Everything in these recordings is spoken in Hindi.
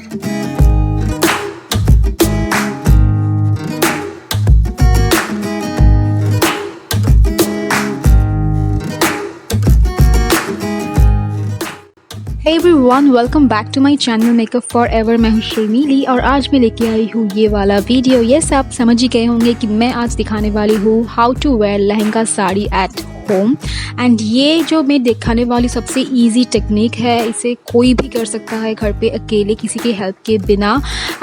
Hey everyone, welcome back to my channel makeup forever. मैं हूँ शर्मीली और आज मैं लेके आई हूँ ये वाला वीडियो। यस, आप समझ ही गए होंगे कि मैं आज दिखाने वाली हूँ how to wear lehenga sari at home. And ये जो मैं दिखाने वाली सबसे इजी टेक्निक है, इसे कोई भी कर सकता है घर पे अकेले किसी के हेल्प के बिना।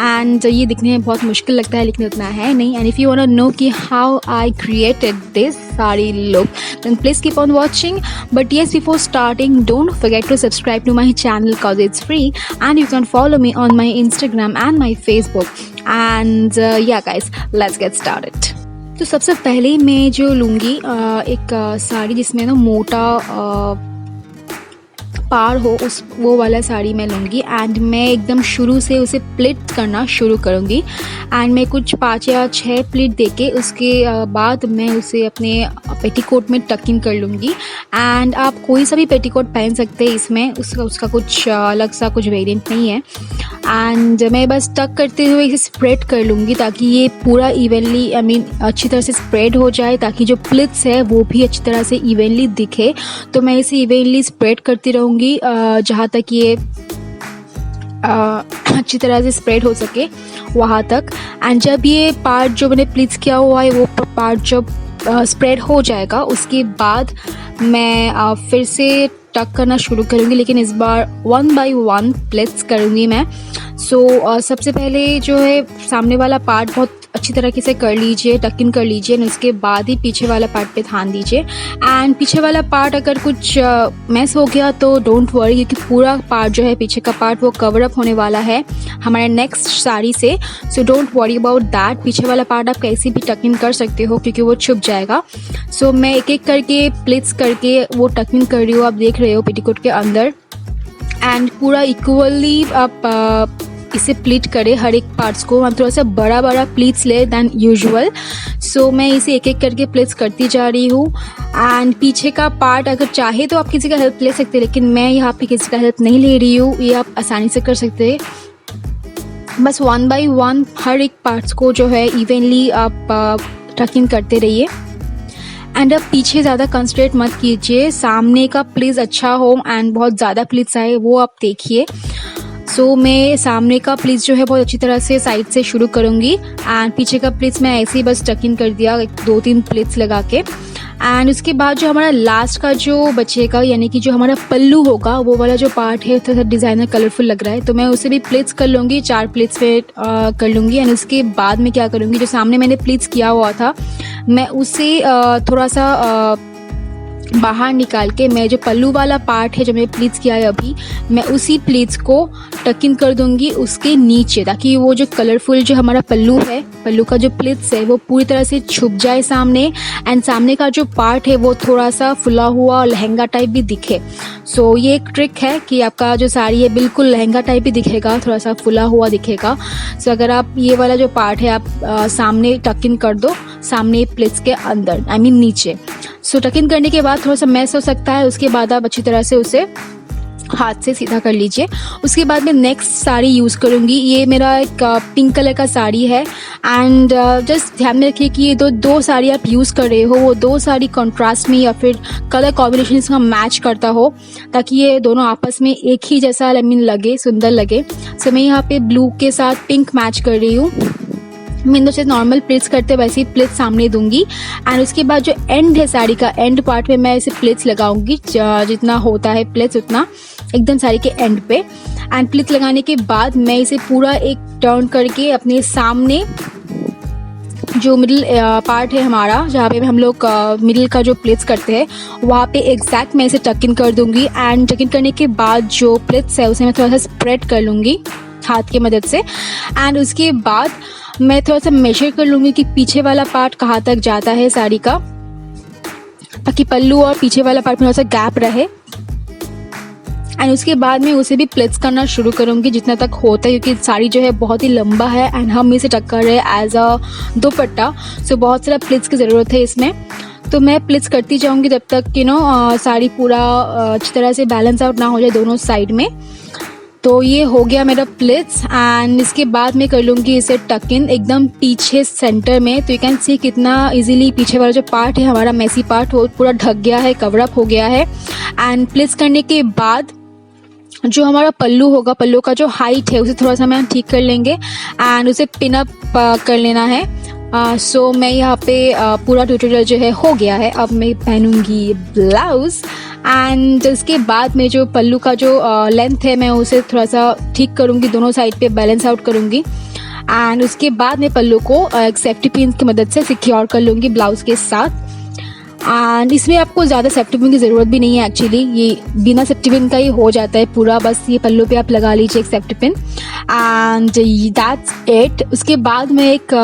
एंड ये दिखने में बहुत मुश्किल लगता है लेकिन उतना है नहीं। And if you want to know कि how I created this sari look, then please keep on watching. But yes, before starting, don't forget to subscribe to my channel cause it's free, and you can follow me on my Instagram and my Facebook. And yeah guys, let's get started. तो सबसे पहले मैं जो लूँगी एक साड़ी जिसमें ना मोटा पार हो, उस वो वाला साड़ी मैं लूँगी। एंड मैं एकदम शुरू से उसे प्लिट करना शुरू करूँगी। एंड मैं कुछ 5 या 6 प्लिट देके उसके बाद मैं उसे अपने पेटीकोट में टक इन कर लूँगी। एंड आप कोई सा भी पेटीकोट पहन सकते हैं इसमें, उसका कुछ अलग सा कुछ वेरिएंट नहीं है। एंड मैं बस टक करते हुए इसे स्प्रेड कर लूँगी ताकि ये पूरा इवनली अच्छी तरह से स्प्रेड हो जाए, ताकि जो प्लिट्स है वो भी अच्छी तरह से इवनली दिखे। तो मैं इसे इवनली स्प्रेड करती रहूँगी जहाँ तक ये अच्छी तरह से स्प्रेड हो सके वहाँ तक। एंड जब ये पार्ट जो मैंने प्लीट्स किया हुआ है वो पार्ट जब स्प्रेड हो जाएगा, उसके बाद मैं फिर से टक करना शुरू करूँगी, लेकिन इस बार 1 बाय 1 प्लेट्स करूँगी मैं। सो सबसे पहले जो है सामने वाला पार्ट बहुत अच्छी तरीके से कर लीजिए, टक इन कर लीजिए। उसके बाद ही पीछे वाला पार्ट पे ध्यान दीजिए। एंड पीछे वाला पार्ट अगर कुछ मैस हो गया तो डोंट वरी, क्योंकि पूरा पार्ट जो है पीछे का पार्ट वो कवर अप होने वाला है हमारे नेक्स्ट साड़ी से। So don't worry about that. पीछे वाला पार्ट आप कैसे भी टक इन कर सकते हो क्योंकि वो छुप जाएगा। सो मैं एक एक करके प्लेट्स करके वो टक इन कर रही हूँ, आप देख रहे हो पेटीकोट के अंदर। एंड पूरा इक्वली आप इसे प्लीट करें हर एक पार्ट्स को। हम थोड़ा सा बड़ा बड़ा प्लीट्स ले दैन यूजुअल। सो मैं इसे एक एक करके प्लीट्स करती जा रही हूँ। एंड पीछे का पार्ट अगर चाहे तो आप किसी का हेल्प ले सकते हैं, लेकिन मैं यहाँ पे किसी का हेल्प नहीं ले रही हूँ, ये आप आसानी से कर सकते हैं। बस 1 बाय 1 हर एक पार्ट्स को जो है इवनली आप टक इन करते रहिए। एंड अब पीछे ज़्यादा कंसंट्रेट मत कीजिए, सामने का प्लीज़ अच्छा हो एंड बहुत ज़्यादा प्लीट्स आए वो आप देखिए। सो मैं सामने का प्लीट्स जो है बहुत अच्छी तरह से साइड से शुरू करूँगी। एंड पीछे का प्लीट्स मैं ऐसे ही बस टक इन कर दिया 2-3 प्लीट्स लगा के। एंड उसके बाद जो हमारा लास्ट का जो बचेगा, यानी कि जो हमारा पल्लू होगा, वो वाला जो पार्ट है थोड़ा सा डिज़ाइनर कलरफुल लग रहा है, तो मैं उसे भी प्लीट्स कर लूँगी, 4 प्लीट्स पे कर लूँगी। एंड उसके बाद मैं क्या करूँगी, जो सामने मैंने प्लीट्स किया हुआ था मैं उसे थोड़ा सा बाहर निकाल के, मैं जो पल्लू वाला पार्ट है जो मैंने प्लीट्स किया है अभी, मैं उसी प्लीट्स को टक इन कर दूंगी उसके नीचे, ताकि वो जो कलरफुल जो हमारा पल्लू है, पल्लू का जो प्लीट्स है वो पूरी तरह से छुप जाए सामने। एंड सामने का जो पार्ट है वो थोड़ा सा फुला हुआ और लहंगा टाइप भी दिखे। सो ये एक ट्रिक है कि आपका जो साड़ी है बिल्कुल लहंगा टाइप भी दिखेगा, थोड़ा सा फुला हुआ दिखेगा। सो अगर आप ये वाला जो पार्ट है आप सामने टक इन कर दो, सामने प्लीट्स के अंदर नीचे। सो टक इन करने के बाद थोड़ा सा मैस हो सकता है, उसके बाद आप अच्छी तरह से उसे हाथ से सीधा कर लीजिए। उसके बाद मैं नेक्स्ट साड़ी यूज़ करूँगी। ये मेरा एक पिंक कलर का साड़ी है। एंड जस्ट ध्यान में रखिए कि ये दो साड़ी आप यूज़ कर रहे हो, वो 2 साड़ी कॉन्ट्रास्ट में या फिर कलर कॉम्बिनेशन इसका मैच करता हो, ताकि ये दोनों आपस में एक ही जैसा लगे, सुंदर लगे। सो मैं यहाँ पे ब्लू के साथ पिंक मैच कर रही हूँ। मैं जैसे नॉर्मल प्लेट्स करते वैसे ही प्लेट्स सामने दूंगी। एंड उसके बाद जो एंड है साड़ी का, एंड पार्ट में मैं इसे प्लेट्स लगाऊंगी, जितना होता है प्लेट्स उतना एकदम साड़ी के एंड पे। एंड प्लेट्स लगाने के बाद मैं इसे पूरा एक टर्न करके अपने सामने जो मिडिल पार्ट है हमारा, जहाँ पे हम लोग मिडिल का जो प्लेट्स करते हैं, वहाँ पे एग्जैक्ट मैं इसे टक इन कर दूंगी। एंड टक इन करने के बाद जो प्लेट्स है उसे मैं थोड़ा सा स्प्रेड कर लूँगी हाथ की मदद से। एंड उसके बाद मैं थोड़ा सा मेजर कर लूँगी कि पीछे वाला पार्ट कहाँ तक जाता है साड़ी का, ताकि पल्लू और पीछे वाला पार्ट में थोड़ा सा गैप रहे। एंड उसके बाद मैं उसे भी प्लेट्स करना शुरू करूँगी जितना तक होता है, क्योंकि साड़ी जो है बहुत ही लंबा है एंड हम इसे टक कर रहे हैं एज अ दुपट्टा। सो बहुत सारा प्लेट्स की ज़रूरत है इसमें। तो मैं प्लेट्स करती जाऊँगी जब तक साड़ी पूरा अच्छी तरह से बैलेंस आउट ना हो जाए दोनों साइड में। तो ये हो गया मेरा प्लिट्स एंड इसके बाद मैं कर लूँगी इसे टक इन एकदम पीछे सेंटर में। तो यू कैन सी कितना इजीली पीछे वाला जो पार्ट है हमारा मेसी पार्ट वो पूरा ढक गया है, कवर अप हो गया है। एंड प्लिट्स करने के बाद जो हमारा पल्लू होगा, पल्लू का जो हाइट है उसे थोड़ा सा मैं ठीक कर लेंगे एंड उसे पिन अप कर लेना है। सो मैं यहाँ पे पूरा ट्यूटोरियल जो है हो गया है। अब मैं पहनूंगी ब्लाउज एंड इसके बाद मैं जो पल्लू का जो लेंथ है मैं उसे थोड़ा सा ठीक करूँगी, दोनों साइड पे बैलेंस आउट करूँगी एंड उसके बाद मैं पल्लू को एक सेफ्टी पिन की मदद से सिक्योर कर लूँगी ब्लाउज के साथ। एंड इसमें आपको ज़्यादा सेफ्टी पिन की ज़रूरत भी नहीं है, एक्चुअली ये बिना सेफ्टी पिन का ही हो जाता है पूरा। बस ये पल्लू पे आप लगा लीजिए एक safety pin and that's it. उसके बाद मैं एक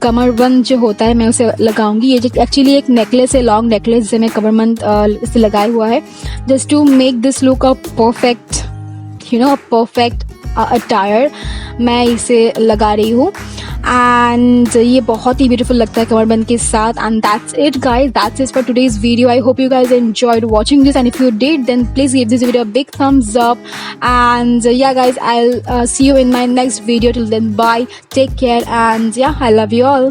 कमरबंद जो होता है मैं उसे लगाऊंगी। ये एक्चुअली एक नेकलेस है, लॉन्ग नेकलेस जिसे मैं कमरबंद इसे लगाया हुआ है just to make this look a perfect perfect attire. मैं इसे लगा रही हूँ एंड ये बहुत ही ब्यूटीफुल लगता है कमरबंद के साथ। And that's it guys, that's it for today's video. I hope you guys enjoyed watching this and if you did then please give this video a big thumbs up and yeah guys, I'll see you in my next video. Till then, bye, take care and yeah, I love you all.